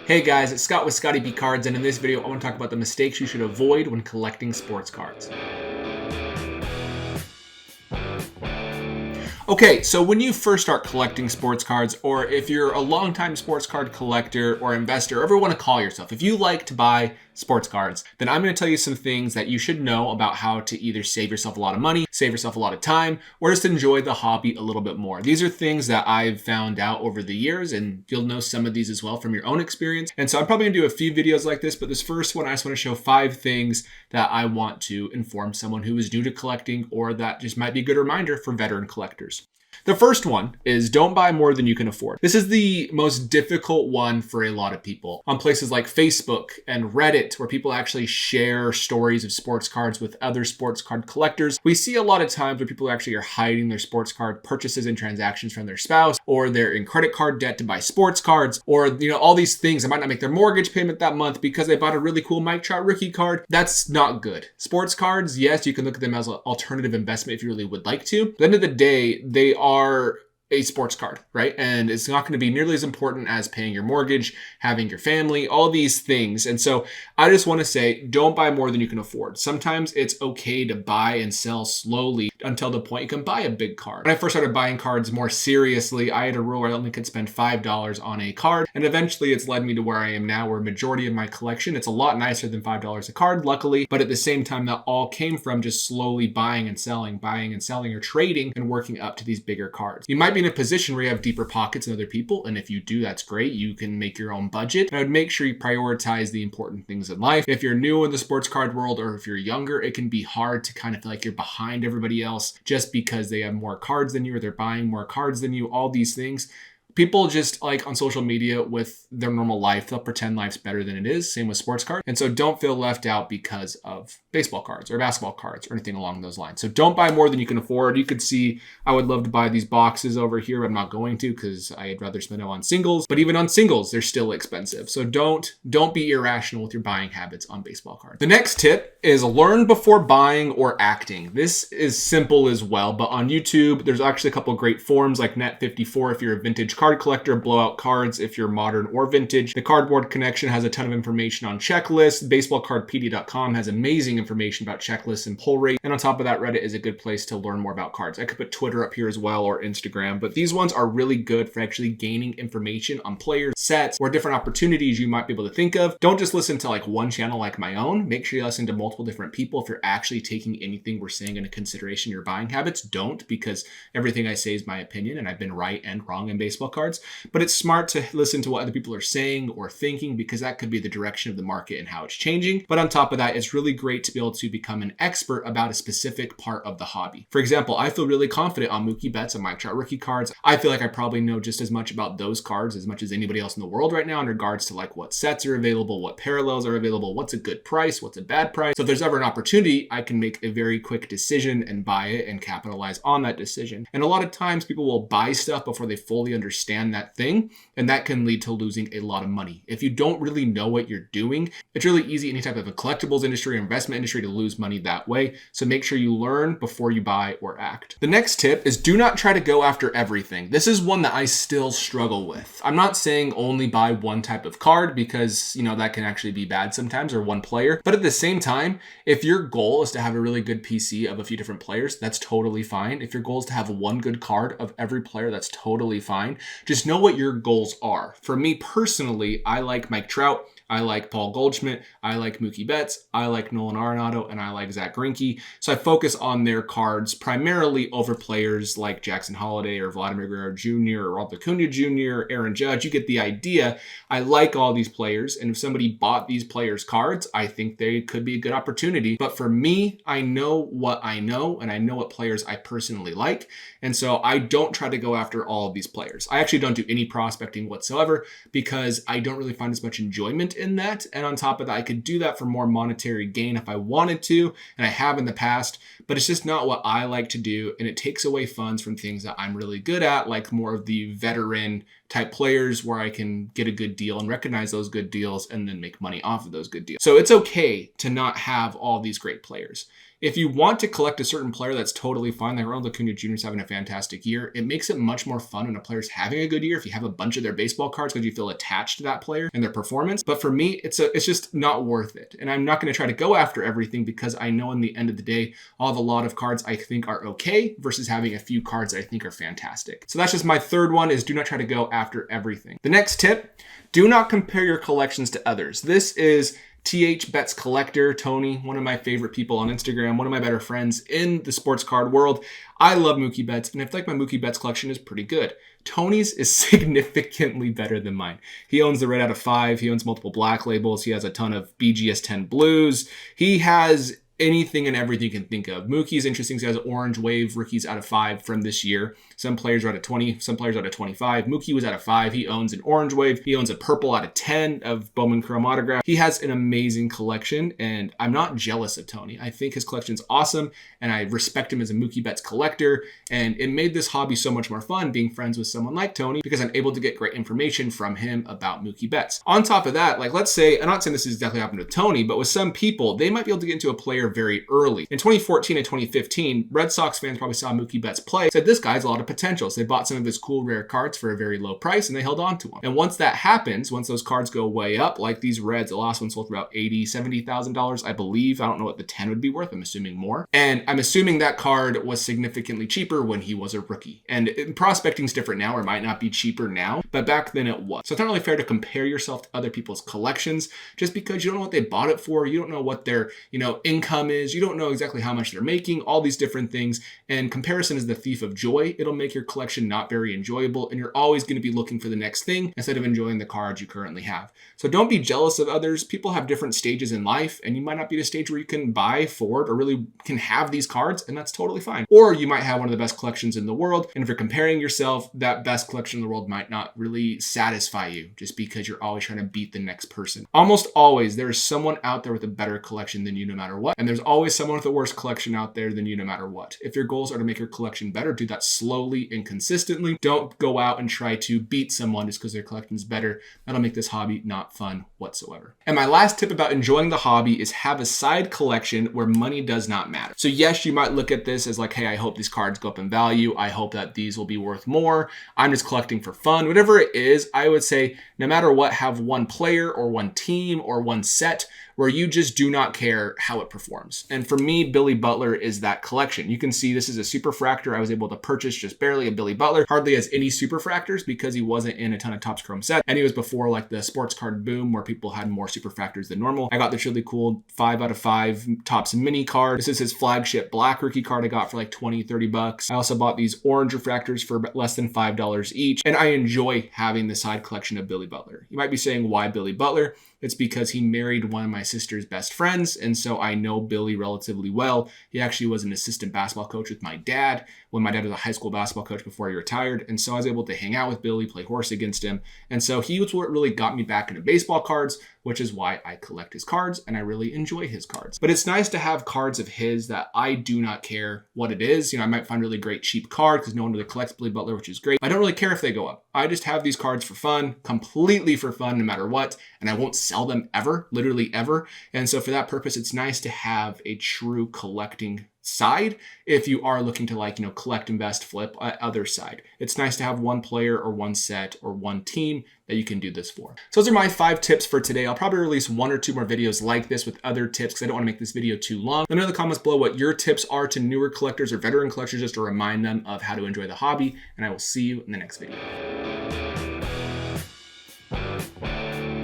Hey guys, it's Scott with Scottie B Cards, and in this video I want to talk about the mistakes you should avoid when collecting sports cards. Okay, so when you first start collecting sports cards, or if you're a longtime sports card collector or investor, or whatever you want to call yourself, if you like to buy sports cards, then I'm going to tell you some things that you should know about how to either save yourself a lot of money, save yourself a lot of time, or just enjoy the hobby a little bit more. These are things that I've found out over the years, and you'll know some of these as well from your own experience. And so I'm probably going to do a few videos like this, but this first one, I just want to show 5 things that I want to inform someone who is new to collecting, or that just might be a good reminder for veteran collectors. The first one is don't buy more than you can afford. This is the most difficult one for a lot of people. On places like Facebook and Reddit, where people actually share stories of sports cards with other sports card collectors, we see a lot of times where people actually are hiding their sports card purchases and transactions from their spouse, or they're in credit card debt to buy sports cards, or all these things. They might not make their mortgage payment that month because they bought a really cool Mike Trout rookie card. That's not good. Sports cards, yes, you can look at them as an alternative investment if you really would like to. At the end of the day, they are a sports card, right? And it's not going to be nearly as important as paying your mortgage, having your family, all these things. And so I just want to say, don't buy more than you can afford. Sometimes it's okay to buy and sell slowly until the point you can buy a big card. When I first started buying cards more seriously, I had a rule where I only could spend $5 on a card. And eventually it's led me to where I am now, where a majority of my collection, it's a lot nicer than $5 a card, luckily. But at the same time, that all came from just slowly buying and selling, or trading and working up to these bigger cards. You might be in a position where you have deeper pockets than other people. And if you do, that's great. You can make your own budget. And I would make sure you prioritize the important things in life. If you're new in the sports card world, or if you're younger, it can be hard to kind of feel like you're behind everybody else just because they have more cards than you, or they're buying more cards than you, all these things. People just like on social media with their normal life, they'll pretend life's better than it is. Same with sports cards. And so don't feel left out because of baseball cards or basketball cards or anything along those lines. So don't buy more than you can afford. You could see I would love to buy these boxes over here, but I'm not going to because I'd rather spend it on singles. But even on singles, they're still expensive. So don't be irrational with your buying habits on baseball cards. The next tip is learn before buying or acting. This is simple as well, but on YouTube, there's actually a couple of great forums like Net54 if you're a vintage card collector, Blowout Cards if you're modern or vintage. The Cardboard Connection has a ton of information on checklists. BaseballCardpedia.com has amazing information about checklists and pull rate. And on top of that, Reddit is a good place to learn more about cards. I could put Twitter up here as well, or Instagram, but these ones are really good for actually gaining information on players, sets, or different opportunities you might be able to think of. Don't just listen to like one channel like my own. Make sure you listen to multiple different people. If you're actually taking anything we're saying into consideration, your buying habits, don't, because everything I say is my opinion and I've been right and wrong in baseball cards. But it's smart to listen to what other people are saying or thinking, because that could be the direction of the market and how it's changing. But on top of that, it's really great to be able to become an expert about a specific part of the hobby. For example, I feel really confident on Mookie Betts and Mike Trout rookie cards. I feel like I probably know just as much about those cards as much as anybody else in the world right now in regards to like what sets are available, what parallels are available, what's a good price, what's a bad price. So if there's ever an opportunity, I can make a very quick decision and buy it and capitalize on that decision. And a lot of times people will buy stuff before they fully understand that thing, and that can lead to losing a lot of money. If you don't really know what you're doing, it's really easy any type of a collectibles industry or investment industry to lose money that way. So make sure you learn before you buy or act. The next tip is do not try to go after everything. This is one that I still struggle with. I'm not saying only buy one type of card, because that can actually be bad sometimes, or one player. But at the same time, if your goal is to have a really good PC of a few different players, that's totally fine. If your goal is to have one good card of every player, that's totally fine. Just know what your goals are. For me personally, I like Mike Trout, I like Paul Goldschmidt, I like Mookie Betts, I like Nolan Arenado, and I like Zach Greinke. So I focus on their cards primarily over players like Jackson Holliday or Vladimir Guerrero Jr. or Ronald Acuna Jr., Aaron Judge. You get the idea. I like all these players, and if somebody bought these players' cards, I think they could be a good opportunity. But for me, I know what I know, and I know what players I personally like, and so I don't try to go after all of these players. I actually don't do any prospecting whatsoever, because I don't really find as much enjoyment in that. And on top of that, I could do that for more monetary gain if I wanted to, and I have in the past, but it's just not what I like to do. And it takes away funds from things that I'm really good at, like more of the veteran type players where I can get a good deal and recognize those good deals and then make money off of those good deals. So it's okay to not have all these great players. If you want to collect a certain player, that's totally fine. Like Ronald Acuna Jr. is having a fantastic year. It makes it much more fun when a player's having a good year if you have a bunch of their baseball cards because you feel attached to that player and their performance. But for me, it's just not worth it. And I'm not going to try to go after everything because I know in the end of the day, I'll have a lot of cards I think are okay versus having a few cards I think are fantastic. So that's just my third one, is do not try to go after everything. The next tip, do not compare your collections to others. This is TH Bets Collector, Tony, one of my favorite people on Instagram, one of my better friends in the sports card world. I love Mookie Betts, and I feel like my Mookie Betts collection is pretty good. Tony's is significantly better than mine. He owns the red out of 5. He owns multiple black labels. He has a ton of BGS 10 blues. He has anything and everything you can think of. Mookie's interesting. He has orange wave rookies out of 5 from this year. Some players are out of 20, some players out of 25. Mookie was out of 5. He owns an orange wave. He owns a purple out of 10 of Bowman Chrome autograph. He has an amazing collection, and I'm not jealous of Tony. I think his collection's awesome, and I respect him as a Mookie Betts collector, and it made this hobby so much more fun being friends with someone like Tony because I'm able to get great information from him about Mookie Betts. On top of that, like let's say, I'm not saying this is exactly happened with Tony, but with some people, they might be able to get into a player very early. In 2014 and 2015, Red Sox fans probably saw Mookie Betts play, said this guy's a lot of potential. So they bought some of his cool rare cards for a very low price and they held on to him. And once that happens, once those cards go way up, like these Reds, the last one sold for about $80,000, $70,000, I believe. I don't know what the 10 would be worth. I'm assuming more. And I'm assuming that card was significantly cheaper when he was a rookie. And prospecting's different now, or it might not be cheaper now, but back then it was. So it's not really fair to compare yourself to other people's collections just because you don't know what they bought it for. You don't know what their, income is. You don't know exactly how much they're making, all these different things. And comparison is the thief of joy. It'll make your collection not very enjoyable, and you're always going to be looking for the next thing instead of enjoying the cards you currently have. So don't be jealous of others. People have different stages in life, and you might not be at a stage where you can buy, afford, or really can have these cards, and that's totally fine. Or you might have one of the best collections in the world, and if you're comparing yourself, that best collection in the world might not really satisfy you just because you're always trying to beat the next person. Almost always, there is someone out there with a better collection than you no matter what, and there's always someone with a worse collection out there than you no matter what. If your goals are to make your collection better, do that slowly and consistently. Don't go out and try to beat someone just because their collection's better. That'll make this hobby not fun whatsoever. And my last tip about enjoying the hobby is have a side collection where money does not matter. So yes, you might look at this as like, hey, I hope these cards go up in value. I hope that these will be worth more. I'm just collecting for fun. Whatever it is, I would say no matter what, have one player or one team or one set where you just do not care how it performs. And for me, Billy Butler is that collection. You can see this is a superfractor. I was able to purchase just barely a Billy Butler. Hardly has any superfractors because he wasn't in a ton of Topps Chrome sets. And he was before like the sports card boom where people had more superfractors than normal. I got this really cool 5 out of 5 Topps mini card. This is his flagship black rookie card I got for like 20, 30 bucks. I also bought these orange refractors for less than $5 each. And I enjoy having the side collection of Billy Butler. You might be saying, why Billy Butler? It's because he married one of my sister's best friends, and so I know Billy relatively well. He actually was an assistant basketball coach with my dad when my dad was a high school basketball coach before he retired, and so I was able to hang out with Billy, play horse against him, and so he was what really got me back into baseball cards, which is why I collect his cards, and I really enjoy his cards. But it's nice to have cards of his that I do not care what it is. I might find a really great cheap card because no one really collects Billy Butler, which is great. I don't really care if they go up. I just have these cards for fun, completely for fun, no matter what, and I won't sell them ever, literally ever. And so for that purpose, it's nice to have a true collecting side if you are looking to collect, invest, flip, other side. It's nice to have one player or one set or one team that you can do this for. So those are my 5 tips for today. I'll probably release 1 or 2 more videos like this with other tips because I don't want to make this video too long. Let me know in the comments below what your tips are to newer collectors or veteran collectors just to remind them of how to enjoy the hobby, and I will see you in the next video.